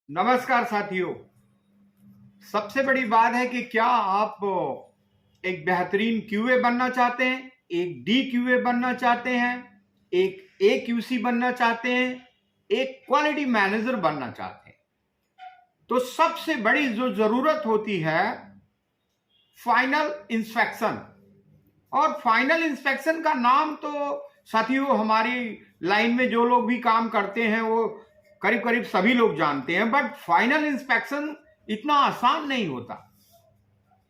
नमस्कार साथियों। सबसे बड़ी बात है कि क्या आप एक बेहतरीन क्यूए बनना चाहते हैं, एक डी क्यूए बनना चाहते हैं, एक ए क्यूसी बनना चाहते हैं, एक क्वालिटी मैनेजर बनना चाहते हैं। तो सबसे बड़ी जो जरूरत होती है फाइनल इंस्पेक्शन। और फाइनल इंस्पेक्शन का नाम तो साथियों हमारी लाइन में जो लोग भी काम करते हैं वो करीब करीब सभी लोग जानते हैं, बट फाइनल इंस्पेक्शन इतना आसान नहीं होता।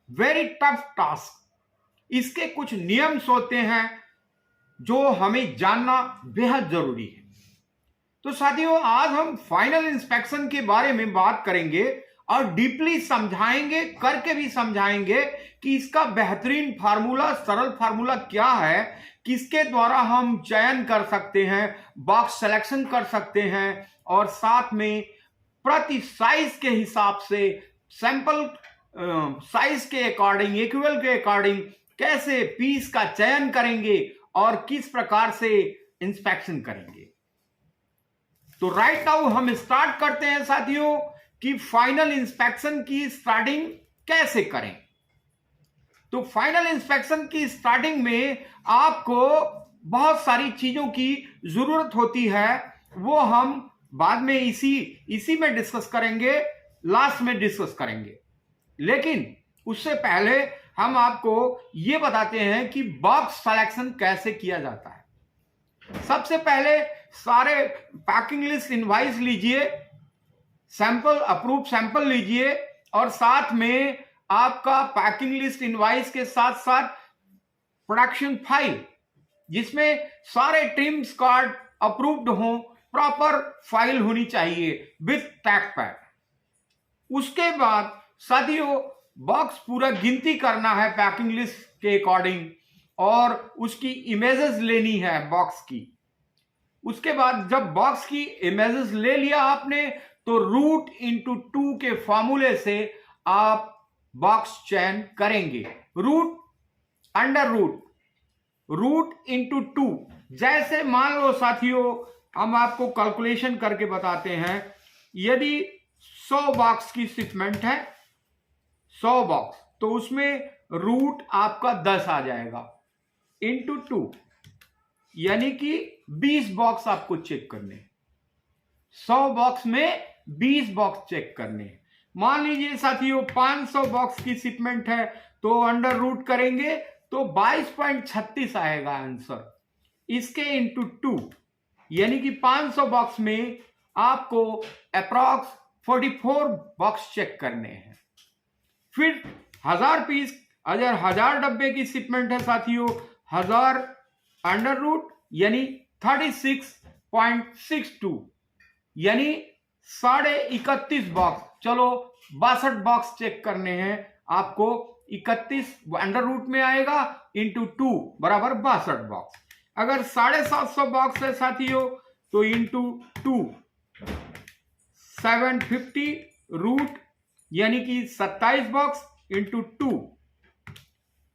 Very tough task. इसके कुछ नियम्स होते हैं जो हमें जानना बेहद जरूरी है। तो साथियों आज हम फाइनल इंस्पेक्शन के बारे में बात करेंगे और डीपली समझाएंगे, करके भी समझाएंगे कि इसका बेहतरीन फार्मूला, सरल फार्मूला क्या है, किसके द्वारा हम चयन कर सकते हैं, बॉक्स सिलेक्शन कर सकते हैं, और साथ में प्रति साइज के हिसाब से सैंपल साइज के अकॉर्डिंग, इक्वल के अकॉर्डिंग कैसे पीस का चयन करेंगे और किस प्रकार से इंस्पेक्शन करेंगे। तो राइट नाउ हम स्टार्ट करते हैं साथियों कि फाइनल इंस्पेक्शन की स्टार्टिंग कैसे करें। तो फाइनल इंस्पेक्शन की स्टार्टिंग में आपको बहुत सारी चीजों की जरूरत होती है, वो हम बाद में इसी में डिस्कस करेंगे, लास्ट में डिस्कस करेंगे। लेकिन उससे पहले हम आपको यह बताते हैं कि बॉक्स सिलेक्शन कैसे किया जाता है। सबसे पहले सारे पैकिंग लिस्ट इनवाइस लीजिए, सैंपल अप्रूव सैंपल लीजिए, और साथ में आपका पैकिंग लिस्ट इनवाइस के साथ साथ प्रोडक्शन फाइल जिसमें सारे ट्रिम्स कार्ड अप्रूव्ड हो, प्रॉपर फाइल होनी चाहिए विथ टैग पैड। उसके बाद साथियों बॉक्स पूरा गिनती करना है पैकिंग लिस्ट के अकॉर्डिंग, और उसकी इमेजेस लेनी है बॉक्स की। उसके बाद जब बॉक्स की इमेजेस ले लिया आपने, तो रूट इंटू 2 के फॉर्मूले से आप बॉक्स चयन करेंगे। Root under root into 2। जैसे मान लो साथियों हम आपको कैलकुलेशन करके बताते हैं, यदि 100 बॉक्स की शिपमेंट है, 100 बॉक्स, तो उसमें रूट आपका 10 आ जाएगा इंटू 2, यानी कि 20 बॉक्स आपको चेक करने हैं। 100 बॉक्स में 20 बॉक्स चेक करने हैं। मान लीजिए साथियों 500 बॉक्स की शिपमेंट है, तो अंडर रूट करेंगे तो 22.36 आएगा आंसर। इसके इंटू 2, यानी कि 500 बॉक्स में आपको अप्रॉक्स 44 बॉक्स चेक करने हैं। फिर 1000 पीस, अगर 1000 डब्बे की शिपमेंट है साथियों, 1000 अंडर रूट यानी 36.62, यानी 31.5 बॉक्स, चलो 62 बॉक्स चेक करने हैं आपको। 31 अंडर रूट में आएगा इंटू 2 बराबर 62 बॉक्स। अगर 750 बॉक्स है साथियों तो इंटू 2 750 रूट, यानी कि 27 बॉक्स इंटू 2,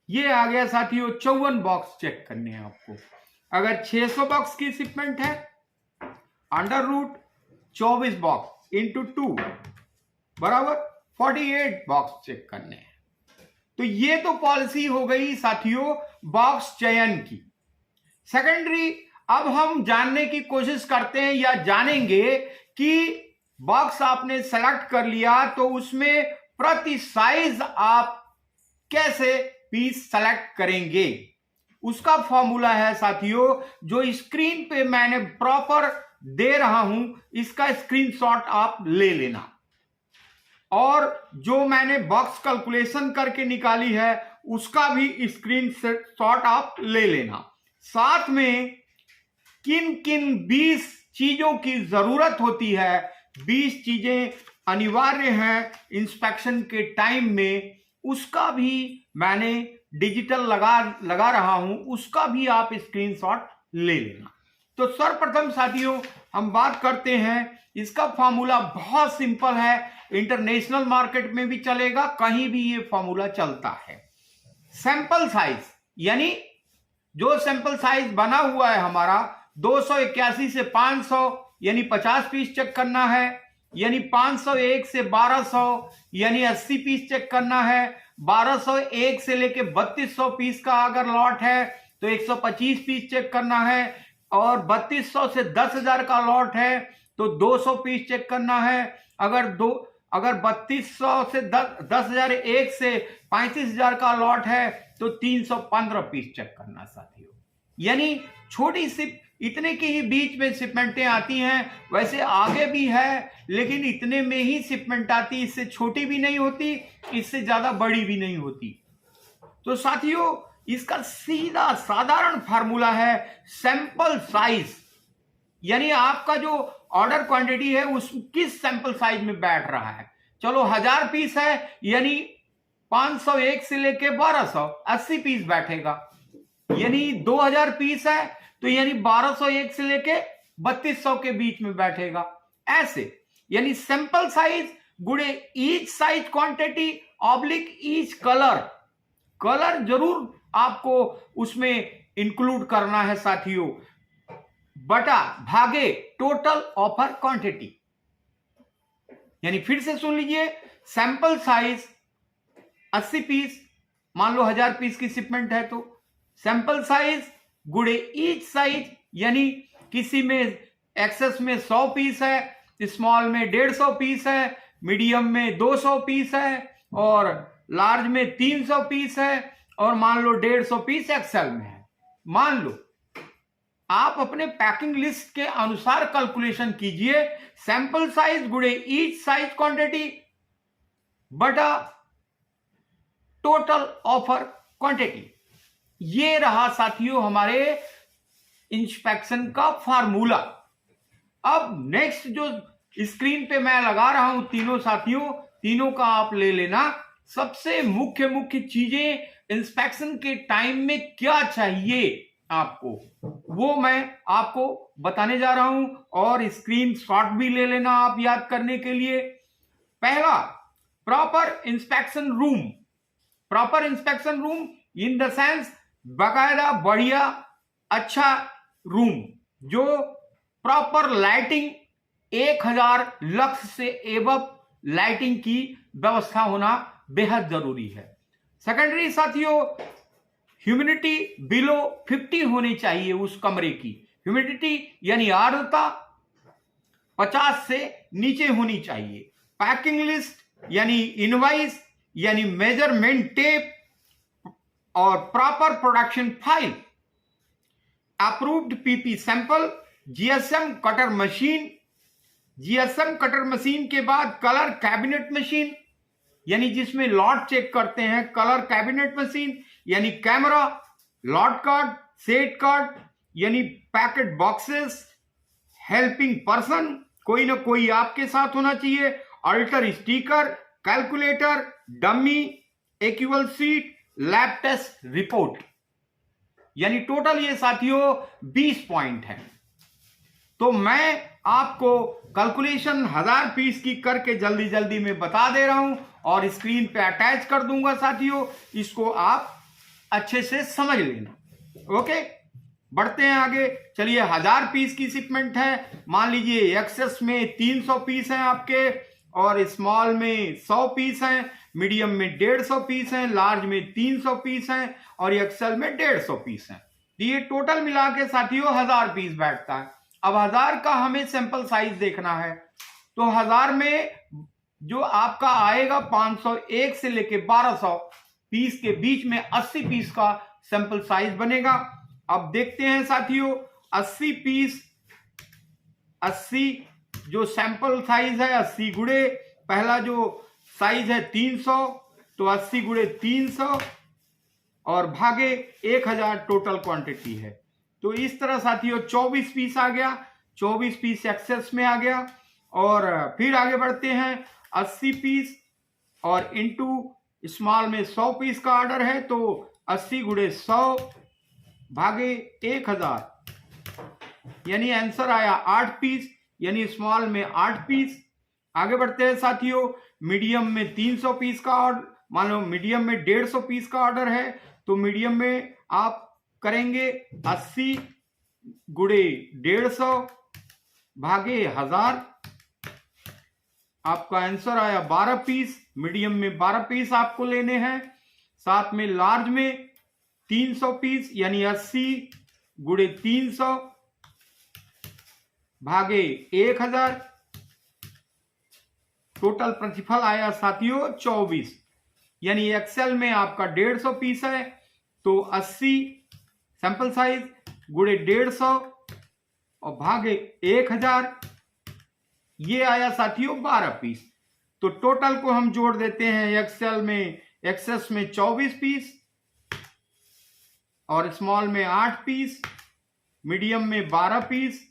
ये आ गया साथियों 54 बॉक्स चेक करने हैं आपको। अगर 600 बॉक्स की शिपमेंट है, अंडर रूट 24 बॉक्स इंटू 2 बराबर 48 बॉक्स चेक करने हैं। तो ये तो पॉलिसी हो गई साथियों बॉक्स चयन की। सेकेंडरी, अब हम जानने की कोशिश करते हैं या जानेंगे कि बॉक्स आपने सेलेक्ट कर लिया तो उसमें प्रति साइज आप कैसे पीस सेलेक्ट करेंगे। उसका फॉर्मूला है साथियों जो स्क्रीन पे मैंने प्रॉपर दे रहा हूं, इसका स्क्रीनशॉट आप ले लेना, और जो मैंने बॉक्स कैलकुलेशन करके निकाली है उसका भी स्क्रीनशॉट आप ले लेना। साथ में किन किन 20 चीजों की जरूरत होती है, 20 चीजें अनिवार्य हैं इंस्पेक्शन के टाइम में, उसका भी मैंने डिजिटल लगा रहा हूं, उसका भी आप स्क्रीनशॉट ले लेना। तो सर्वप्रथम साथियों हम बात करते हैं, इसका फॉर्मूला बहुत सिंपल है, इंटरनेशनल मार्केट में भी चलेगा, कहीं भी ये फॉर्मूला चलता है। सैंपल साइज, यानी जो सैंपल साइज बना हुआ है हमारा 281 से 500 यानी 50 पीस चेक करना है, यानी 501 से 1200 यानी 80 पीस चेक करना है। 1201 से लेके 3200 पीस का अगर लॉट है तो 125 पीस चेक करना है, और 3200 से 10,000 का लॉट है तो 200 पीस चेक करना है। अगर 3200 से 10,000 एक से 35,000 का लॉट है तो 315 पीस चेक करना साथियों। यानी छोटी सी इतने के ही बीच में शिपमेंटें आती हैं, वैसे आगे भी है लेकिन इतने में ही शिपमेंट आती, इससे छोटी भी नहीं होती, इससे ज्यादा बड़ी भी नहीं होती। तो साथियों इसका सीधा साधारण फार्मूला है सैंपल साइज, यानी आपका जो ऑर्डर क्वांटिटी है उस किस सैंपल साइज में बैठ रहा है। चलो 1000 पीस है यानी 501 से लेके 1200 80 पीस बैठेगा, यानी 2000 पीस है तो यानी 1201 से लेके 3200 के बीच में बैठेगा। ऐसे यानी सैंपल साइज गुणे each size quantity oblique each colour, colour जरूर आपको उसमें इंक्लूड करना है साथियों, बटा भागे टोटल ऑफर क्वांटिटी। यानी फिर से सुन लीजिए, सैंपल साइज 80 पीस, मान लो 1000 पीस की शिपमेंट है तो सैंपल साइज गुणे ईच साइज, यानी किसी में एक्सेस में 100 पीस है, स्मॉल में 150 पीस है, मीडियम में 200 पीस है और लार्ज में 300 पीस है, और मान लो 150 पीस एक्सेल में है। मान लो आप अपने पैकिंग लिस्ट के अनुसार कैलकुलेशन कीजिए, सैंपल साइज गुणे ईच साइज क्वांटिटी बटा टोटल ऑफर क्वांटिटी। ये रहा साथियों हमारे इंस्पेक्शन का फार्मूला। अब नेक्स्ट जो स्क्रीन पे मैं लगा रहा हूं तीनों साथियों, तीनों का आप ले लेना। सबसे मुख्य चीजें इंस्पेक्शन के टाइम में क्या चाहिए आपको, वो मैं आपको बताने जा रहा हूं, और स्क्रीन शॉट भी ले लेना आप याद करने के लिए। पहला, proper inspection room. Proper inspection room in the sense बाकायदा बढ़िया अच्छा रूम, जो प्रॉपर लाइटिंग 1000 लक्स से एबव लाइटिंग की व्यवस्था होना बेहद जरूरी है। सेकेंडरी साथियों, ह्यूमिडिटी बिलो 50 होनी चाहिए उस कमरे की। ह्यूमिडिटी यानी आर्द्रता 50 से नीचे होनी चाहिए। पैकिंग लिस्ट यानी इनवाइस यानी मेजरमेंट टेप और proper production file, approved PP sample, GSM cutter machine. GSM cutter machine के बाद कलर कैबिनेट मशीन, यानी जिसमें लॉट चेक करते हैं, कलर कैबिनेट मशीन, यानी camera, lot card, set card, यानी पैकेट बॉक्सेस, हेल्पिंग पर्सन, कोई ना कोई आपके साथ होना चाहिए, alter sticker, calculator, dummy, actual seat, lab test report. यानी टोटल ये साथियों 20 पॉइंट है। तो मैं आपको कैलकुलेशन 1000 पीस की करके जल्दी जल्दी में बता दे रहा हूं और स्क्रीन पे अटैच कर दूंगा साथियों, इसको आप अच्छे से समझ लेना। ओके, बढ़ते हैं आगे। चलिए 1000 पीस की शिपमेंट है, मान लीजिए एक्सेस में 300 पीस हैं आपके, और स्मॉल में 100 पीस हैं, मीडियम में 150 पीस हैं, लार्ज में 300 पीस हैं और एक्सेल में 150 पीस हैं। ये टोटल मिला के साथियों 1000 पीस बैठता है। अब 1000 का हमें सैंपल साइज देखना है, तो 1000 में जो आपका आएगा 501 से लेके 1200 पीस के बीच में 80 पीस का सैंपल साइज बनेगा। अब देखते हैं साथियों 80 पीस, 80 जो सैंपल साइज है 80 गुणे पहला जो साइज है 300, तो 80 गुणे 300 और भागे 1000 टोटल क्वांटिटी है। तो इस तरह साथियों 24 पीस आ गया, 24 पीस एक्सेस में आ गया। और फिर आगे बढ़ते हैं 80 पीस और इनटू स्मॉल में 100 पीस का ऑर्डर है, तो 80 गुणे 100 भागे 1000, यानी आंसर आया 8 पीस, यानी स्मॉल में 8 पीस। आगे बढ़ते हैं साथियों, मीडियम में 300 पीस का ऑर्डर, मान लो मीडियम में 150 पीस का ऑर्डर है, तो मीडियम में आप करेंगे 80 गुणे 150 भागे 1000, आपका आंसर आया 12 पीस। मीडियम में 12 पीस आपको लेने हैं। साथ में लार्ज में 300 पीस, यानी 80 गुणे 300 भागे 1000। टोटल प्रतिफल आया साथियों 24, यानी एक्सेल में आपका 150 पीस है तो 80 सैंपल साइज गुणे 150 और भागे 1000, ये आया साथियों 12 पीस। तो टोटल को हम जोड़ देते हैं। एक्सेल में एक्सेस में 24 पीस और स्मॉल में 8 पीस, मीडियम में 12 पीस,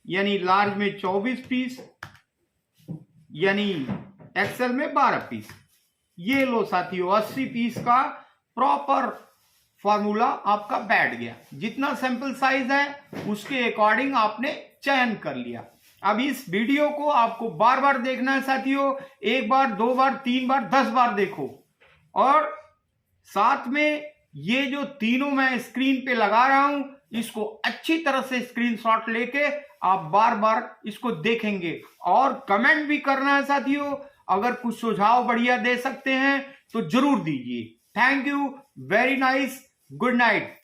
यानी लार्ज में 24 पीस, यानी एक्सेल में 12 पीस। ये लो साथियों 80 पीस का प्रॉपर फॉर्मूला आपका बैठ गया। जितना सैंपल साइज है उसके अकॉर्डिंग आपने चयन कर लिया। अब इस वीडियो को आपको बार बार देखना है साथियों, 1 बार 2 बार 3 बार 10 बार देखो। और साथ में ये जो तीनों मैं स्क्रीन पे लगा रहा हूं, इसको अच्छी तरह से स्क्रीनशॉट लेके आप बार बार इसको देखेंगे और कमेंट भी करना है साथियों। अगर कुछ सुझाव बढ़िया दे सकते हैं तो जरूर दीजिए। Thank you, very nice, good night.